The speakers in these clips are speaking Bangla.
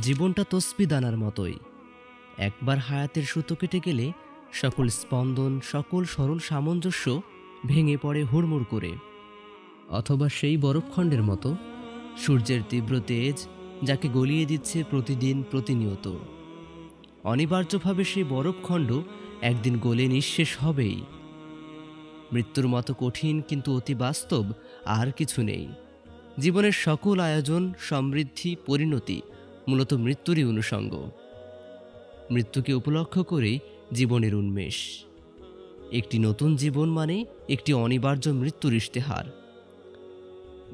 জীবনটা তসবি দানার মতোই। একবার হায়াতের সুতো কেটে গেলে সকল স্পন্দন, সকল সরল সামঞ্জস্য ভেঙে পড়ে হুড়মুড় করে। অথবা সেই বরফখণ্ডের মতো সূর্যের তীব্র তেজ, যাকে গলিয়ে দিচ্ছে প্রতিদিন প্রতিনিয়ত। অনিবার্যভাবে সেই বরফখণ্ড একদিন গলে নিঃশেষ হবেই। মৃত্যুর মতো কঠিন কিন্তু অতি বাস্তব আর কিছু নেই। জীবনের সকল আয়োজন, সমৃদ্ধি, পরিণতি মূলত মৃত্যুরই অনুষঙ্গ। মৃত্যুকে উপলক্ষ করেই জীবনের উন্মেষ। একটি নতুন জীবন মানে একটি অনিবার্য মৃত্যুর ইশতেহার।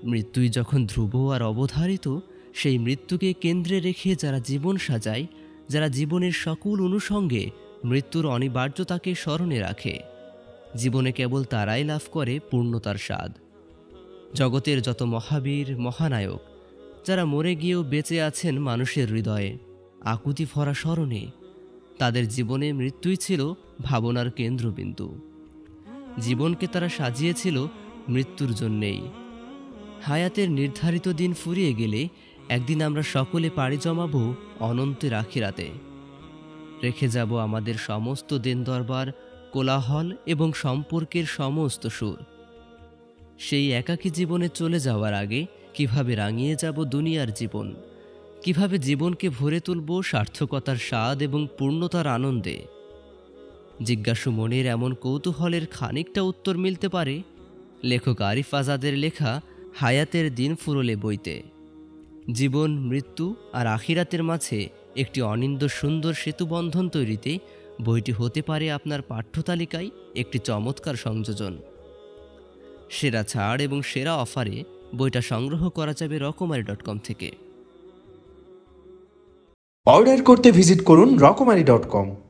মৃত্যুই যখন ধ্রুব আর অবধারিত, সেই মৃত্যুকে কেন্দ্রে রেখে যারা জীবন সাজায়, যারা জীবনের সকল অনুষঙ্গে মৃত্যুর অনিবার্যতাকে স্মরণে রাখে, জীবনে কেবল তারাই লাভ করে পূর্ণতার স্বাদ। জগতের যত মহাবীর, মহানায়ক, যারা মরে গিয়েও বেঁচে আছেন মানুষের হৃদয়ে আকুতি ভরা স্মরণে, তাদের জীবনে মৃত্যুই ছিল ভাবনার কেন্দ্রবিন্দু। জীবনকে তারা সাজিয়েছিল মৃত্যুর জন্যেই। হায়াতের নির্ধারিত দিন ফুরিয়ে গেলে একদিন আমরা সকলে পাড়ি জমাবো অনন্তের আখিরাতে। রেখে যাব আমাদের সমস্ত দেন দরবার, কোলাহল এবং সম্পর্কের সমস্ত সুর। সেই একাকী জীবনে চলে যাওয়ার আগে কিভাবে রাঙিয়ে যাব দুনিয়ার জীবন, কিভাবে জীবনকে ভরে তুলব সার্থকতার স্বাদ এবং পূর্ণতার আনন্দে। জিজ্ঞাসু মনের এমন কৌতূহলের খানিকটা উত্তর মিলতে পারে লেখক আরিফ আজাদের লেখা হায়াতের দিন ফুরলে বইতে। জীবন, মৃত্যু আর আখিরাতের মাঝে একটি অনিন্দ্য সুন্দর সেতুবন্ধন তৈরিতে বইটি হতে পারে আপনার পাঠ্যতালিকায় একটি চমৎকার সংযোজন। সেরা ছাড় এবং সেরা অফারে বইটা সংগ্রহ করা যাবে রকমারি.com থেকে। অর্ডার করতে ভিজিট করুন রকমারি.com।